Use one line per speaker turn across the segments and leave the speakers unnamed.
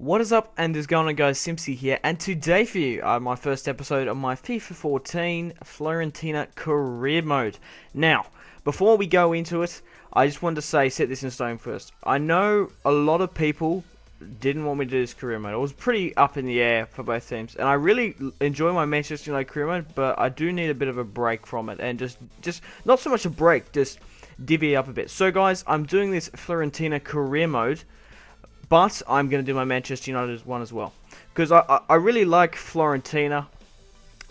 What is up, and is going on, guys? Simpzy here, and today for you, my first episode of my FIFA 14 Fiorentina Career Mode. Now, before we go into it, I just wanted to set this in stone first. I know a lot of people didn't want me to do this career mode. It was pretty up in the air for both teams, and I really enjoy my Manchester United career mode, but I do need a bit of a break from it, and just not so much a break, just divvy up a bit. So, guys, I'm doing this Fiorentina Career Mode. But I'm going to do my Manchester United one as well. Because I really like Fiorentina.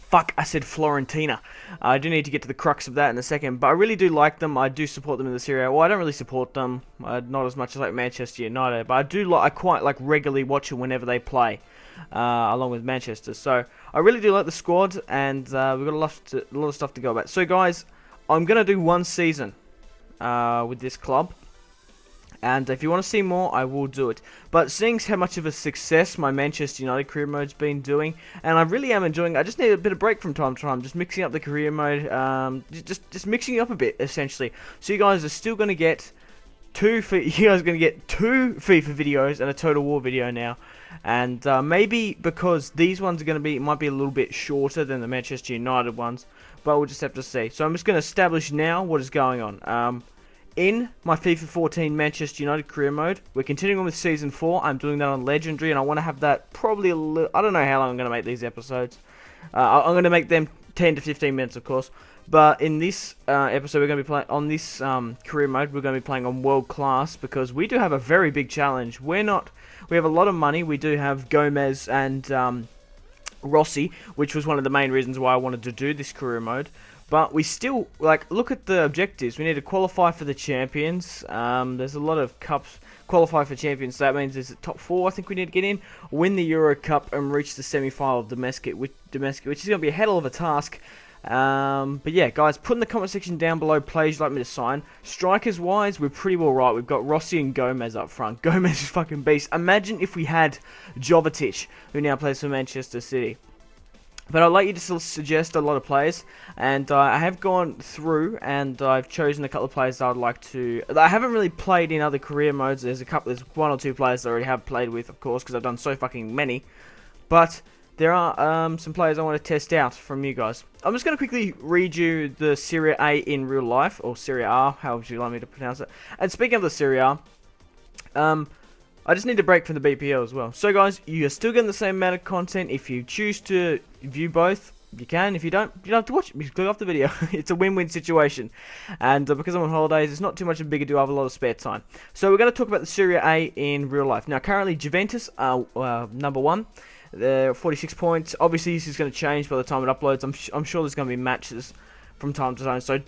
Fuck, I said Fiorentina. I do need to get to the crux of that in a second. But I really do like them. I do support them in the Serie A. Well, I don't really support them. Not as much as like Manchester United. But I quite like regularly watch them whenever they play. Along with Manchester. So I really do like the squad. And we've got a lot of stuff to go about. So guys, I'm going to do one season with this club. And if you want to see more, I will do it. But seeing how much of a success my Manchester United career mode's been doing, and I really am enjoying it, I just need a bit of break from time to time, just mixing up the career mode, just mixing it up a bit, essentially. So you guys are still going to get two FIFA videos and a Total War video now. And maybe because these ones are going to might be a little bit shorter than the Manchester United ones, but we'll just have to see. So I'm just going to establish now what is going on. In my FIFA 14 Manchester United career mode, we're continuing on with Season 4. I'm doing that on Legendary, and I want to have that probably a little... I don't know how long I'm going to make these episodes. I'm going to make them 10 to 15 minutes, of course. But in this episode, we're going to be playing... On this career mode, we're going to be playing on World Class, because we do have a very big challenge. We have a lot of money. We do have Gomez and Rossi, which was one of the main reasons why I wanted to do this career mode. But we still, look at the objectives. We need to qualify for the champions. There's a lot of cups. Qualify for champions, so that means there's a top 4 I think we need to get in. Win the Euro Cup and reach the semi-final of domestic, which is going to be a hell of a task. But yeah, guys, put in the comment section down below players you'd like me to sign. Strikers-wise, we're pretty well right. We've got Rossi and Gomez up front. Gomez is fucking beast. Imagine if we had Jovetic, who now plays for Manchester City. But I'd like you to suggest a lot of players, and I have gone through and I've chosen a couple of players that I'd like to... I haven't really played in other career modes. There's one or two players that I already have played with, of course, because I've done so fucking many. But there are some players I want to test out from you guys. I'm just going to quickly read you the Serie A in real life, or Serie A, however you like me to pronounce it. And speaking of the Serie A, I just need to break from the BPL as well. So guys, you're still getting the same amount of content. If you choose to view both, you can. If you don't, you don't have to watch it. You click off the video. It's a win-win situation. And because I'm on holidays, it's not too much of a big deal. I have a lot of spare time. So we're going to talk about the Serie A in real life. Now, currently, Juventus are number 1. They're 46 points. Obviously, this is going to change by the time it uploads. I'm sure there's going to be matches from time to time. So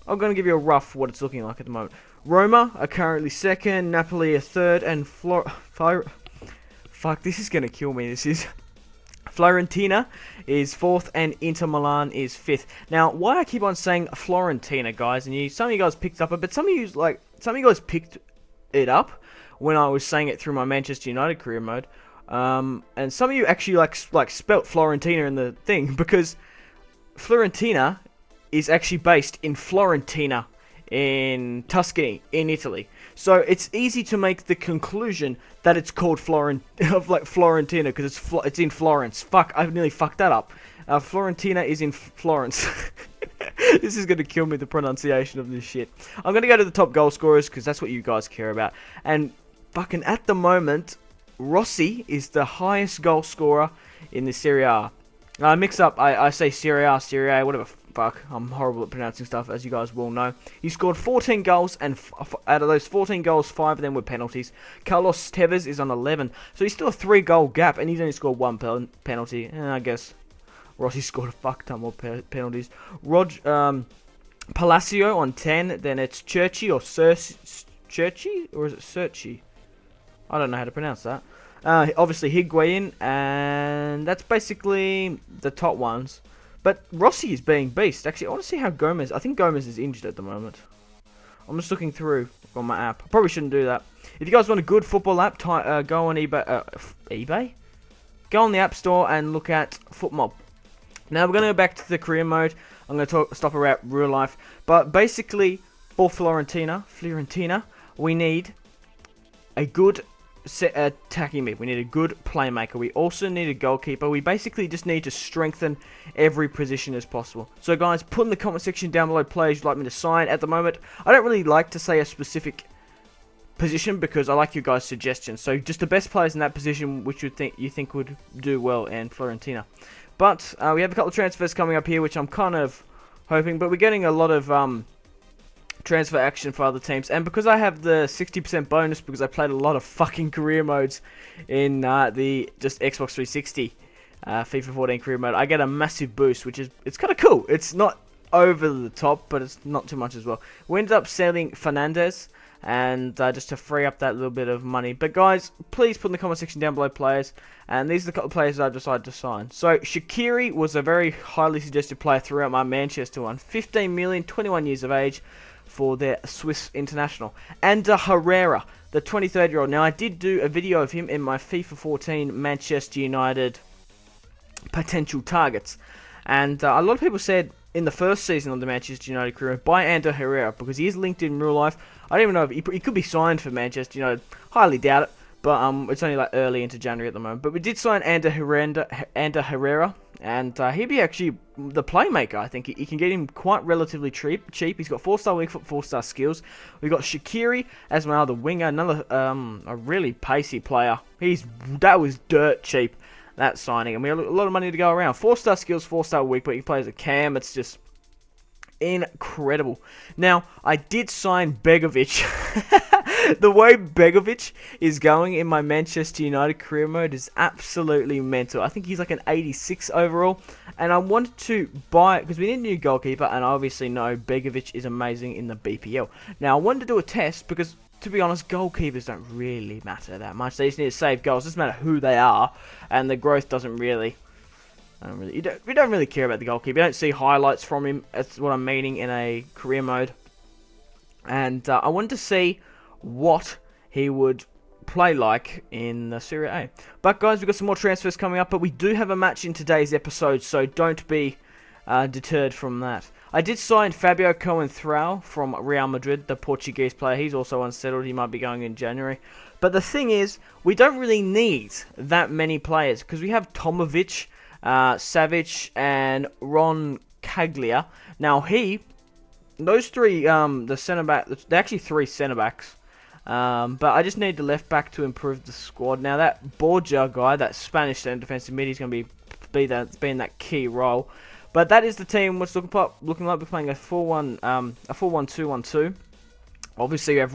I'm going to give you a rough what it's looking like at the moment. Roma are currently 2nd, Napoli are 3rd, and fuck, this is gonna kill me. Fiorentina is 4th, and Inter Milan is 5th. Now, why I keep on saying Fiorentina, guys, and some of you guys picked up it, but some of you guys picked it up when I was saying it through my Manchester United career mode, and some of you actually like spelt Fiorentina in the thing, because Fiorentina is actually based in Fiorentina, in Tuscany, in Italy. So it's easy to make the conclusion that it's called Fiorentina because it's in Florence. Fuck, I've nearly fucked that up. Fiorentina is in Florence. This is going to kill me, the pronunciation of this shit. I'm going to go to the top goal scorers because that's what you guys care about. And fucking at the moment, Rossi is the highest goal scorer in the Serie A. I mix up, I say Serie A, whatever. Fuck, I'm horrible at pronouncing stuff, as you guys will know. He scored 14 goals, and out of those 14 goals, 5 of them were penalties. Carlos Tevez is on 11, so he's still a 3-goal gap, and he's only scored 1 penalty. And I guess Rossi scored a fuck ton more penalties. Palacio on 10, then it's Churchy, or Churchy, or is it Searchy? I don't know how to pronounce that. Obviously Higuain, and that's basically the top ones. But Rossi is being beast. Actually, I want to see how Gomez... I think Gomez is injured at the moment. I'm just looking through on my app. I probably shouldn't do that. If you guys want a good football app, go on eBay. eBay? Go on the App Store and look at FootMob. Now, we're going to go back to the career mode. I'm going to stop about real life. But basically, for Fiorentina, we need a good attacking mid. We need a good playmaker. We also need a goalkeeper. We basically just need to strengthen every position as possible. So guys, put in the comment section down below players you'd like me to sign. At the moment, I don't really like to say a specific position because I like you guys' suggestions. So just the best players in that position which you think would do well in Fiorentina. But we have a couple of transfers coming up here which I'm kind of hoping, but we're getting a lot of transfer action for other teams, and because I have the 60% bonus because I played a lot of fucking career modes in the just Xbox 360 FIFA 14 career mode, I get a massive boost, which is it's kind of cool. It's not over the top, but it's not too much as well. We ended up selling Fernandez and just to free up that little bit of money. But guys, please put in the comment section down below players, and these are the couple of players I've decided to sign. So Shaqiri was a very highly suggested player throughout my Manchester one. 15 million, 21 years of age for their Swiss international. And Herrera, the 23-year-old. Now I did do a video of him in my FIFA 14 Manchester United potential targets, and a lot of people said in the first season of the Manchester United career, buy Ander Herrera because he is linked in real life. I don't even know if he could be signed for Manchester United. Highly doubt it, but it's only like early into January at the moment. But we did sign Ander Herrera, and he'd be actually the playmaker. I think he can get him quite relatively cheap. He's got 4-star weak foot, 4-star skills. We've got Shaqiri as my other winger, another a really pacey player. That was dirt cheap, that signing, and we have a lot of money to go around. 4-star skills, 4-star weak, but he plays a cam. It's just incredible. Now, I did sign Begovic. The way Begovic is going in my Manchester United career mode is absolutely mental. I think he's like an 86 overall, and I wanted to buy it because we need a new goalkeeper, and I obviously know Begovic is amazing in the BPL. Now, I wanted to do a test because, to be honest, goalkeepers don't really matter that much. They just need to save goals. It doesn't matter who they are, and the growth doesn't really... We don't really care about the goalkeeper. You don't see highlights from him. That's what I'm meaning in a career mode. And I wanted to see what he would play like in Serie A. But guys, we've got some more transfers coming up, but we do have a match in today's episode, so don't be deterred from that. I did sign Fabio Coentrão from Real Madrid, the Portuguese player. He's also unsettled. He might be going in January. But the thing is, we don't really need that many players because we have Tomovic, Savic, and Ron Caglia. Now those three, the centre back, they're actually three centre backs. But I just need the left back to improve the squad. Now that Borja guy, that Spanish centre defensive mid, he's going to be in that key role. But that is the team. What's looking like we're playing a 4-1-2-1-2. Obviously, we have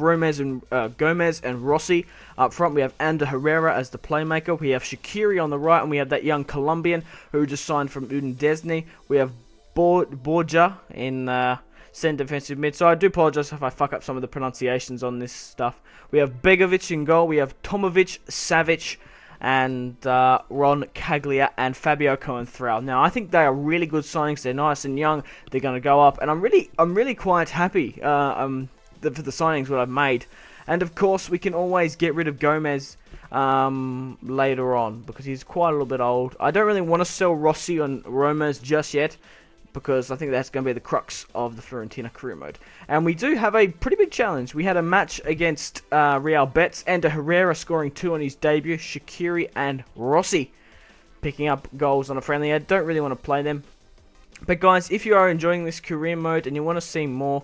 Gomez and Rossi up front. We have Ander Herrera as the playmaker. We have Shaqiri on the right, and we have that young Colombian who just signed from Udinese. We have Borja in centre defensive mid. So I do apologise if I fuck up some of the pronunciations on this stuff. We have Begovic in goal. We have Tomovic, Savic, and Ron Caglia and Fabio Coentrão. Now I think they are really good signings. They're nice and young. They're going to go up, and I'm really quite happy for the signings that I've made. And of course, we can always get rid of Gomez later on because he's quite a little bit old. I don't really want to sell Rossi and Gomez just yet because I think that's going to be the crux of the Fiorentina career mode. And we do have a pretty big challenge. We had a match against Real Betis, and Herrera scoring 2 on his debut, Shaqiri and Rossi picking up goals on a friendly. I don't really want to play them. But guys, if you are enjoying this career mode and you want to see more,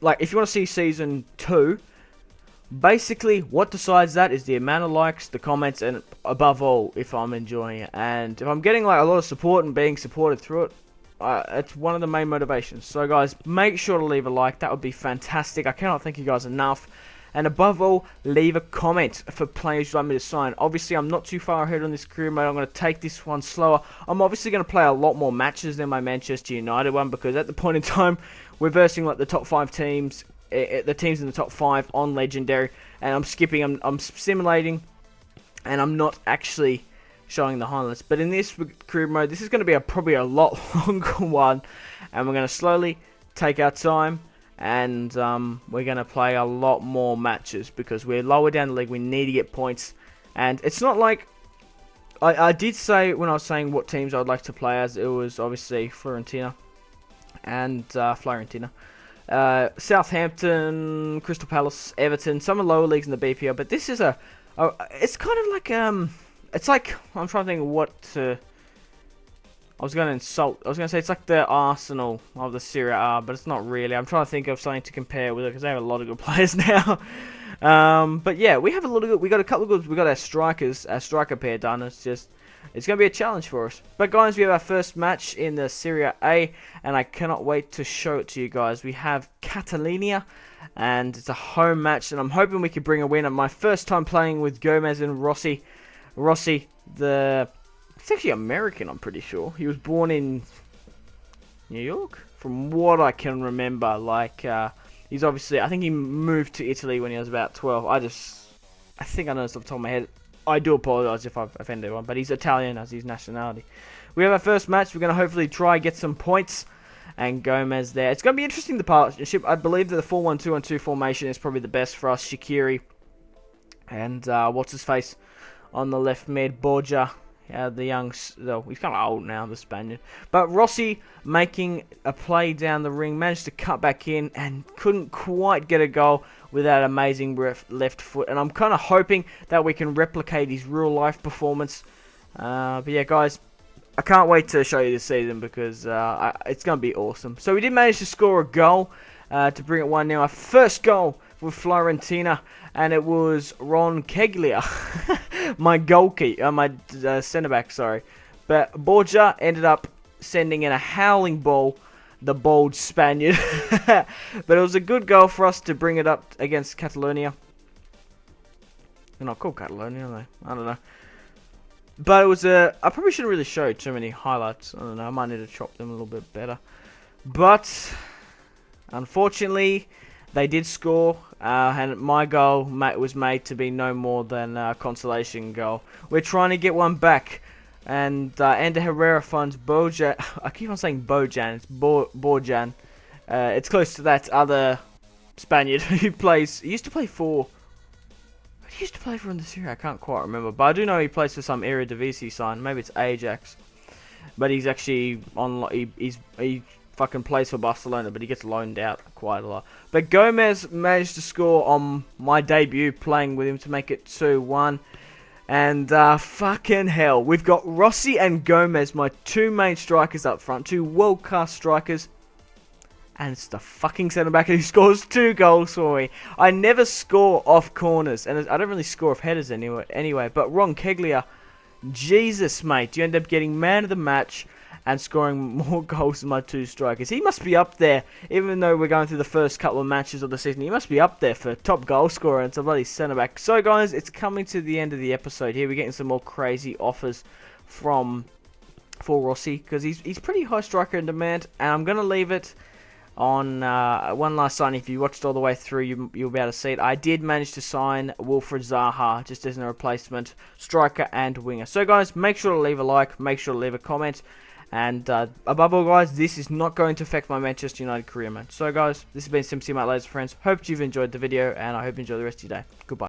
like if you want to see Season 2, basically what decides that is the amount of likes, the comments, and above all, if I'm enjoying it. And if I'm getting like a lot of support and being supported through it, it's one of the main motivations. So guys, make sure to leave a like. That would be fantastic. I cannot thank you guys enough. And above all, leave a comment for players you'd like me to sign. Obviously, I'm not too far ahead on this career mode. I'm going to take this one slower. I'm obviously going to play a lot more matches than my Manchester United one because at the point in time, we're versing like the top 5 teams, the teams in the top 5 on Legendary. And I'm skipping, I'm simulating, and I'm not actually showing the highlights. But in this career mode, this is going to be probably a lot longer one, and we're going to slowly take our time, and we're going to play a lot more matches because we're lower down the league. We need to get points, and it's not like I did say when I was saying what teams I'd like to play as, it was obviously Fiorentina and Southampton, Crystal Palace, Everton, some of the lower leagues in the BPL, but this is a Oh, it's kind of like it's like I'm trying to think of what to. I was going to insult. I was going to say it's like the Arsenal of the Serie A, but it's not really. I'm trying to think of something to compare with it because they have a lot of good players now. But yeah, we have a lot of good. We got a couple of good. We got our striker pair done. It's going to be a challenge for us. But guys, we have our first match in the Serie A, and I cannot wait to show it to you guys. We have Catalonia, and it's a home match, and I'm hoping we can bring a win. My first time playing with Gomez and Rossi. Rossi, he's actually American, I'm pretty sure. He was born in New York, from what I can remember. Like, he's obviously, I think he moved to Italy when he was about 12. I think I know this off the top of my head. I do apologise if I've offended anyone, but he's Italian as his nationality. We have our first match. We're going to hopefully try get some points. And Gomez there. It's going to be interesting, the partnership. I believe that the 4-1-2-1-2 formation is probably the best for us. Shaqiri and what's his face on the left mid, Borja. The young, though he's kind of old now, the Spaniard. But Rossi making a play down the ring, managed to cut back in and couldn't quite get a goal with that amazing left foot. And I'm kind of hoping that we can replicate his real life performance. But yeah, guys, I can't wait to show you this season because it's going to be awesome. So we did manage to score a goal to bring it 1-0. Our first goal with Fiorentina, and it was Ron Keglia, my goalkeeper, my centre-back, sorry. But Borja ended up sending in a howling ball, the bold Spaniard. But it was a good goal for us to bring it up against Catalonia. They're not called Catalonia, are they? I don't know. But it was I probably shouldn't really show too many highlights. I don't know, I might need to chop them a little bit better. But unfortunately, they did score, and my goal was made to be no more than a consolation goal. We're trying to get one back, and Ander Herrera finds Bojan. I keep on saying Bojan. It's Borjan. It's close to that other Spaniard who plays. He used to play for. He used to play for in the Serie. I can't quite remember, but I do know he plays for some Eredivisie side. Maybe it's Ajax, but he's actually on. He fucking plays for Barcelona, but he gets loaned out quite a lot. But Gomez managed to score on my debut playing with him to make it 2-1. And fucking hell, we've got Rossi and Gomez, my two main strikers up front, two world-class strikers. And it's the fucking centre-back who scores 2 goals for me. I never score off corners, and I don't really score off headers anyway. But Ron Keglia, Jesus, mate, you end up getting man of the match and scoring more goals than my 2 strikers. He must be up there, even though we're going through the first couple of matches of the season. He must be up there for top goal scorer, and it's a bloody centre-back. So, guys, it's coming to the end of the episode here. We're getting some more crazy offers for Rossi, because he's pretty high striker in demand, and I'm going to leave it on one last sign. If you watched all the way through, you'll be able to see it. I did manage to sign Wilfried Zaha just as a replacement striker and winger. So guys, make sure to leave a like, make sure to leave a comment, and above all guys, this is not going to affect my Manchester United career mode. So guys, this has been Simpzy, my ladies and friends. Hope you've enjoyed the video, and I hope you enjoy the rest of your day. Goodbye.